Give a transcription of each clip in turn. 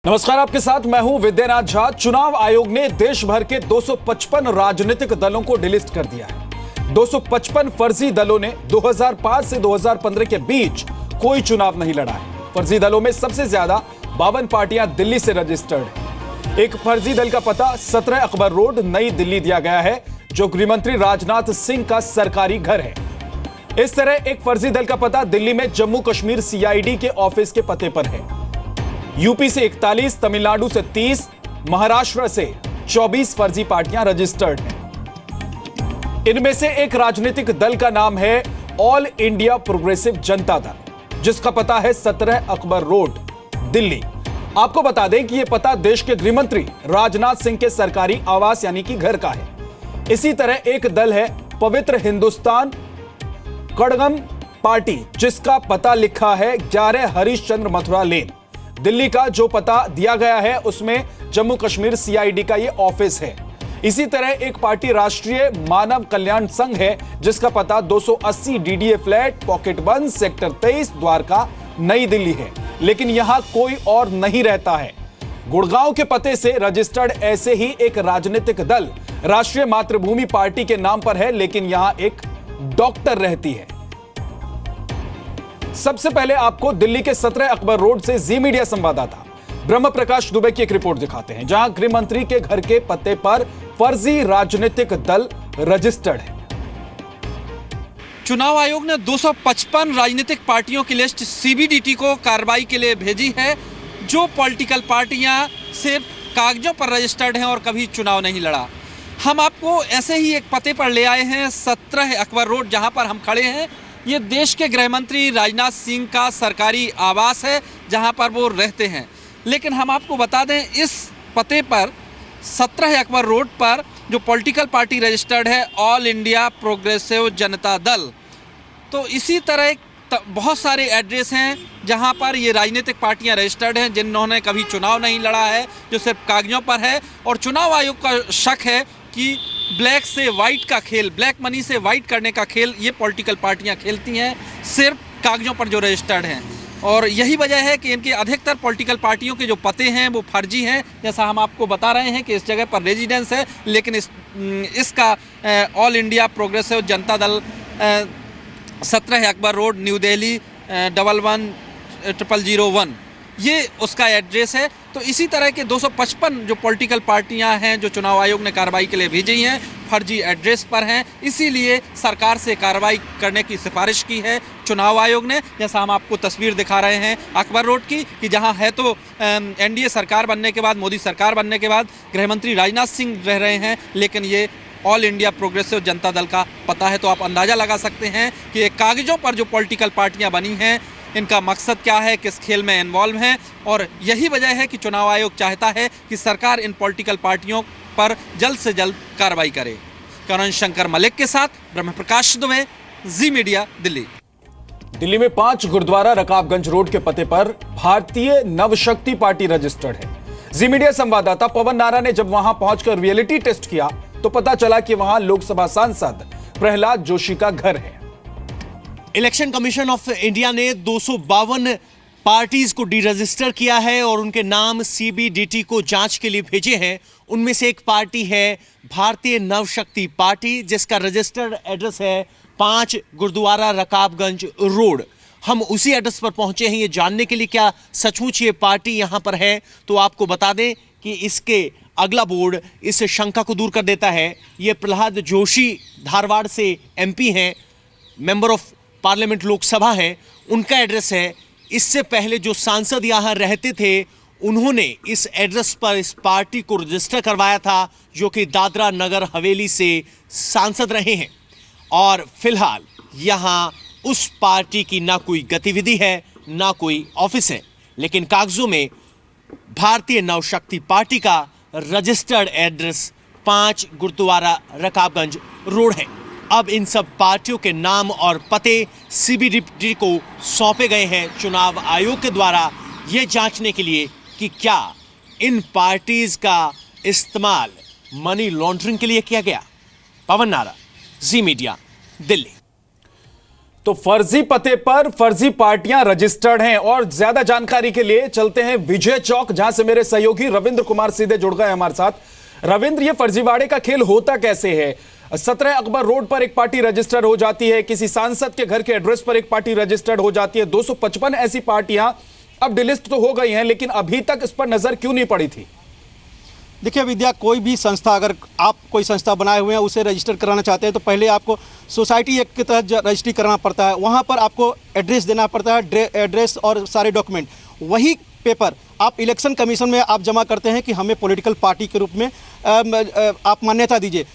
नमस्कार, आपके साथ मैं हूं विद्यानाथ झा। चुनाव आयोग ने देश भर के 255 राजनीतिक दलों को डिलिस्ट कर दिया है। 255 फर्जी दलों ने 2005 से 2015 के बीच कोई चुनाव नहीं लड़ा है। फर्जी दलों में सबसे ज्यादा 52 पार्टियां दिल्ली से रजिस्टर्ड हैं। एक फर्जी दल का पता 17 अकबर रोड, नई दिल्ली दिया गया है, जो गृहमंत्री राजनाथ सिंह का सरकारी घर है। इस तरह एक फर्जी दल का पता दिल्ली में जम्मू कश्मीर सीआईडी के ऑफिस के पते पर है। यूपी से 41, तमिलनाडु से 30, महाराष्ट्र से 24 फर्जी पार्टियां रजिस्टर्ड हैं। इनमें से एक राजनीतिक दल का नाम है all India progressive Janata Dal, जिसका पता है 17 अकबर रोड, दिल्ली। आपको बता दें कि यह पता देश के गृहमंत्री राजनाथ सिंह के सरकारी आवास यानी कि घर का है। इसी तरह एक दल है पवित्र हिंदुस्तान कड़गम पार्टी, जिसका पता लिखा है 11 हरीशचंद्र मथुरा लेन, दिल्ली का जो पता दिया गया है उसमें जम्मू कश्मीर सीआईडी का यह ऑफिस है। इसी तरह एक पार्टी राष्ट्रीय मानव कल्याण संघ है, जिसका पता 280 DDA flat, pocket 1, sector 23, Dwarka, नई दिल्ली है, लेकिन यहां कोई और नहीं रहता है। गुड़गांव के पते से रजिस्टर्ड ऐसे ही एक राजनीतिक दल राष्ट्रीय मातृभूमि पार्टी के नाम पर है, लेकिन यहां एक डॉक्टर रहती है। सबसे पहले आपको दिल्ली के 17 अकबर रोड से जी मीडिया संवाददाता ब्रह्म प्रकाश दुबे की एक रिपोर्ट दिखाते हैं, जहां गृह मंत्री के घर के पते पर फर्जी राजनीतिक दल रजिस्टर्ड है। चुनाव आयोग ने 255 राजनीतिक पार्टियों की लिस्ट सीबीडीटी को कार्रवाई के लिए भेजी है, जो पॉलिटिकल पार्टियां सिर्फ कागजों पर रजिस्टर्ड हैं और कभी चुनाव नहीं लड़ा। हम आपको ऐसे ही एक पते पर ले आए हैं, 17 अकबर रोड, जहां पर हम खड़े हैं। ये देश के गृह मंत्री राजनाथ सिंह का सरकारी आवास है, जहां पर वो रहते हैं। लेकिन हम आपको बता दें, इस पते पर 17 अकबर रोड पर जो पॉलिटिकल पार्टी रजिस्टर्ड है all India progressive Janata Dal, तो इसी तरह बहुत सारे एड्रेस हैं जहां पर ये राजनीतिक पार्टियां रजिस्टर्ड हैं, जिन्होंने कभी चुनाव नहीं लड़ा है, जो सिर्फ कागजों पर है। और चुनाव आयोग का शक है कि ब्लैक से वाइट का खेल, ब्लैक मनी से वाइट करने का खेल ये पॉलिटिकल पार्टियां खेलती हैं, सिर्फ कागजों पर जो रजिस्टर्ड हैं। और यही वजह है कि इनके अधिकतर पॉलिटिकल पार्टियों के जो पते हैं वो फर्जी हैं। जैसा हम आपको बता रहे हैं कि इस जगह पर रेजिडेंस है, लेकिन इसका all India progressive Janata Dal 17 Akbar road, new Delhi 110001, ये उसका एड्रेस है। तो इसी तरह के 255 जो पॉलिटिकल पार्टियां हैं जो चुनाव आयोग ने कार्रवाई के लिए भेजी हैं, फर्जी एड्रेस पर हैं। इसीलिए सरकार से कार्रवाई करने की सिफारिश की है चुनाव आयोग ने। जैसा हम आपको तस्वीर दिखा रहे हैं अकबर रोड की, कि जहां है तो एनडीए सरकार बनने के बाद, मोदी सरकार बनने के बाद गृहमंत्री राजनाथ सिंह रह रहे हैं, लेकिन ये all India progressive Janata Dal का पता है। तो आप अंदाज़ा लगा सकते हैं कि ये कागजों पर जो पॉलिटिकल पार्टियां बनी हैं, इनका मकसद क्या है, किस खेल में इन्वॉल्व हैं। और यही वजह है कि चुनाव आयोग चाहता है कि सरकार इन पॉलिटिकल पार्टियों पर जल्द से जल्द कार्रवाई करे। करण शंकर मलिक के साथ ब्रह्म प्रकाश दुबे, जी मीडिया, दिल्ली। दिल्ली में 5 गुरुद्वारा रकाबगंज रोड के पते पर भारतीय नवशक्ति पार्टी रजिस्टर्ड है। जी मीडिया संवाददाता पवन नारा ने जब वहां पहुंचकर रियलिटी टेस्ट किया तो पता चला कि वहां लोकसभा सांसद प्रहलाद जोशी का घर है। इलेक्शन कमीशन ऑफ इंडिया ने 252 पार्टीज को डीरजिस्टर किया है और उनके नाम सीबीडीटी को जांच के लिए भेजे हैं। उनमें से एक पार्टी है भारतीय नवशक्ति पार्टी, जिसका रजिस्टर्ड एड्रेस है 5 गुरुद्वारा रकाबगंज रोड। हम उसी एड्रेस पर पहुंचे हैं ये जानने के लिए क्या सचमुच ये पार्टी यहां पर है। तो आपको बता दें कि इसके अगला बोर्ड इस शंका को दूर कर देता है। ये प्रहलाद जोशी धारवाड़ से एमपी हैं, मेंबर ऑफ पार्लियामेंट लोकसभा है, उनका एड्रेस है। इससे पहले जो सांसद यहाँ रहते थे, उन्होंने इस एड्रेस पर इस पार्टी को रजिस्टर करवाया था, जो कि दादरा नगर हवेली से सांसद रहे हैं। और फिलहाल यहाँ उस पार्टी की ना कोई गतिविधि है, ना कोई ऑफिस है, लेकिन कागजों में भारतीय नवशक्ति पार्टी का registered address 5 Gurudwara Rakabganj road है। अब इन सब पार्टियों के नाम और पते सीबीडीटी को सौंपे गए हैं चुनाव आयोग के द्वारा, ये जांचने के लिए कि क्या इन पार्टीज का इस्तेमाल मनी लॉन्ड्रिंग के लिए किया गया। पवन नारा, जी मीडिया, दिल्ली। तो फर्जी पते पर फर्जी पार्टियां रजिस्टर्ड हैं। और ज्यादा जानकारी के लिए चलते हैं विजय चौक, जहां से मेरे सहयोगी रविंद्र कुमार सीधे जुड़ गए हमारे साथ। रविंद्र, ये फर्जीवाड़े का खेल होता कैसे है? 17 अकबर रोड पर एक पार्टी रजिस्टर्ड हो जाती है, किसी सांसद के घर के एड्रेस पर एक पार्टी रजिस्टर्ड हो जाती है, 255 ऐसी पार्टियां अब डिलिस्ट तो हो गई हैं, लेकिन अभी तक इस पर नजर क्यों नहीं पड़ी थी? देखिए विद्या, कोई भी संस्था, अगर आप कोई संस्था बनाए हुए हैं उसे रजिस्टर कराना चाहते हैं तो पहले आपको सोसाइटी एक्ट के तहत रजिस्ट्री कराना पड़ता है। वहाँ पर आपको एड्रेस देना पड़ता है, एड्रेस और सारे डॉक्यूमेंट। वही पेपर आप इलेक्शन कमीशन में आप जमा करते हैं कि हमें पॉलिटिकल पार्टी के रूप में आप मान्यता दीजिए।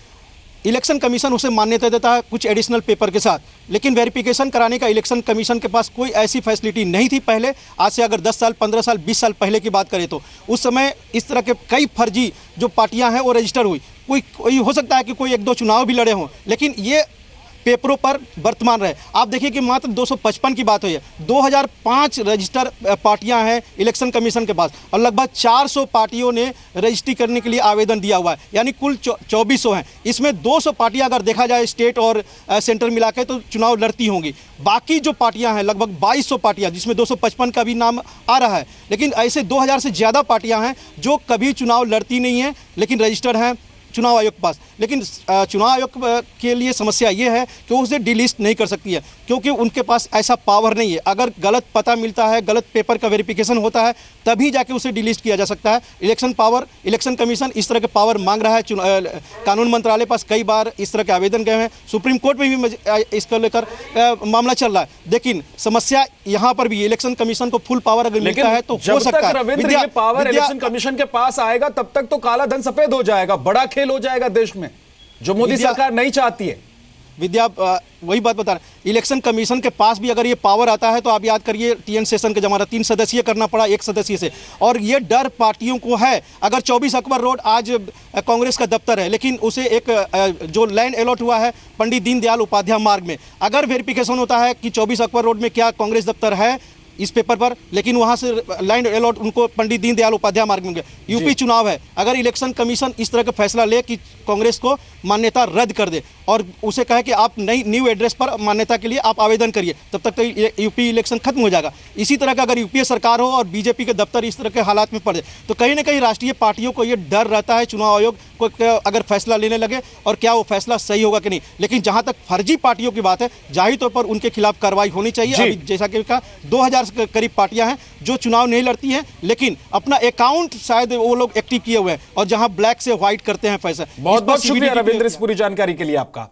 इलेक्शन कमीशन उसे मान्यता देता है कुछ एडिशनल पेपर के साथ, लेकिन वेरिफिकेशन कराने का इलेक्शन कमीशन के पास कोई ऐसी फैसिलिटी नहीं थी पहले। आज से अगर 10 साल, 15 साल, 20 साल पहले की बात करें तो उस समय इस तरह के कई फर्जी जो पार्टियां हैं वो रजिस्टर हुई। कोई हो सकता है कि कोई 1-2 चुनाव भी लड़े हों, लेकिन ये पेपरों पर वर्तमान रहे। आप देखिए कि मात्र 255 की बात हुई है। 2005 रजिस्टर पार्टियां हैं इलेक्शन कमीशन के पास और लगभग 400 पार्टियों ने रजिस्ट्री करने के लिए आवेदन दिया हुआ है, यानी कुल 2400 हैं। इसमें 200 पार्टियां अगर देखा जाए स्टेट और सेंटर मिला के तो चुनाव लड़ती होंगी। बाकी जो पार्टियां हैं लगभग 2200 पार्टियां, जिसमें 255 का भी नाम आ रहा है, लेकिन ऐसे 2000 से ज़्यादा पार्टियां हैं जो कभी चुनाव लड़ती नहीं हैं लेकिन रजिस्टर्ड हैं चुनाव आयोग के पास। लेकिन चुनाव आयोग के लिए समस्या ये है कि वो उसे डिलिस्ट नहीं कर सकती है, क्योंकि उनके पास ऐसा पावर नहीं है। अगर गलत पता मिलता है, गलत पेपर का वेरिफिकेशन होता है, तभी जाके उसे डिलिस्ट किया जा सकता है। इलेक्शन कमीशन इस तरह के पावर मांग रहा है। कानून मंत्रालय पास कई बार इस तरह के आवेदन गए हैं, सुप्रीम कोर्ट में भी इसको लेकर मामला चल रहा है। लेकिन समस्या यहाँ पर भी इलेक्शन कमीशन को फुल पावर अगर मिलता है तो हो सकता है। रविंद्र, ये पावर इलेक्शन कमीशन के पास आएगा तब तक तो काला धन सफेद हो जाएगा, बड़ा खेल हो जाएगा देश में, जो मोदी सरकार नहीं चाहती है। विद्या, वही बात बता रहे, इलेक्शन कमीशन के पास भी अगर ये पावर आता है तो आप याद करिए TN सेशन के जमाना 3 सदस्यीय करना पड़ा 1 सदस्यीय से। और ये डर पार्टियों को है। अगर 24 अकबर रोड आज कांग्रेस का दफ्तर है, लेकिन उसे एक जो लैंड अलॉट हुआ है पंडित दीनदयाल उपाध्याय मार्ग में, अगर वेरिफिकेशन होता है कि 24 अकबर रोड में क्या कांग्रेस दफ्तर है इस पेपर पर, लेकिन वहां से लैंड अलॉट उनको पंडित दीनदयाल उपाध्याय मार्ग में गए। यूपी चुनाव है, अगर इलेक्शन कमीशन इस तरह का फैसला ले कि कांग्रेस को मान्यता रद्द कर दे और उसे कहे कि आप नई न्यू एड्रेस पर मान्यता के लिए आप आवेदन करिए, तब तक तो यूपी इलेक्शन खत्म हो जाएगा। इसी तरह का अगर यूपीए सरकार हो और बीजेपी के दफ्तर इस तरह के हालात में पड़े तो कहीं ना कहीं राष्ट्रीय पार्टियों को ये डर रहता है चुनाव आयोग को अगर फैसला लेने लगे और क्या वो फैसला सही होगा कि नहीं। लेकिन जहां तक फर्जी पार्टियों की बात है, जाहिर तौर पर उनके खिलाफ कार्रवाई होनी चाहिए। अभी जैसा कि कहा 2000 के करीब पार्टियां हैं जो चुनाव नहीं लड़ती हैं, लेकिन अपना अकाउंट शायद वो लोग एक्टिव किए हुए हैं और जहां ब्लैक से व्हाइट करते हैं पैसा। बहुत बहुत शुक्रिया रविंद्र इस पूरी जानकारी के लिए आपका।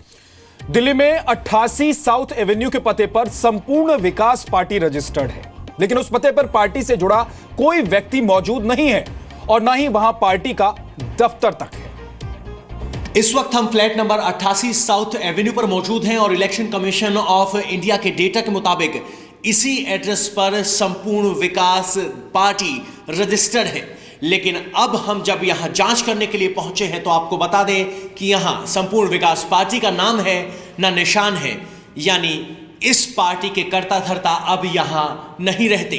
दिल्ली में 88 साउथ एवेन्यू के पते पर संपूर्ण विकास पार्टी रजिस्टर्ड है, लेकिन उस पते पर पार्टी से जुड़ा कोई व्यक्ति मौजूद नहीं है और ना ही वहां पार्टी का दफ्तर तक है। इस वक्त हम फ्लैट नंबर 88 साउथ एवेन्यू पर मौजूद हैं और इलेक्शन कमीशन ऑफ इंडिया के डेटा के मुताबिक इसी एड्रेस पर संपूर्ण विकास पार्टी रजिस्टर्ड है। लेकिन अब हम जब यहां जांच करने के लिए पहुंचे हैं तो आपको बता दें कि यहां संपूर्ण विकास पार्टी का नाम है ना निशान है, यानी इस पार्टी के कर्ता धर्ता अब यहां नहीं रहते।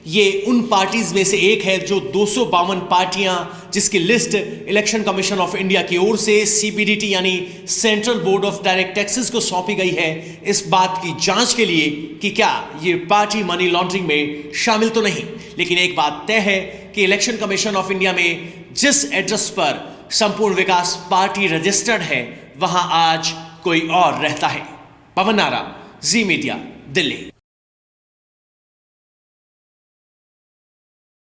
ये उन पार्टीज में से एक है जो 252 पार्टियां जिसकी list election commission of India की ओर से CBDT यानी central board of direct taxes को सौंपी गई है, इस बात की जांच के लिए कि क्या ये पार्टी मनी लॉन्ड्रिंग में शामिल तो नहीं। लेकिन एक बात तय है कि इलेक्शन कमीशन ऑफ इंडिया में जिस एड्रेस पर संपूर्ण विकास पार्टी रजिस्टर्ड है वहां आज कोई और रहता है। पवन नारा, जी मीडिया, दिल्ली।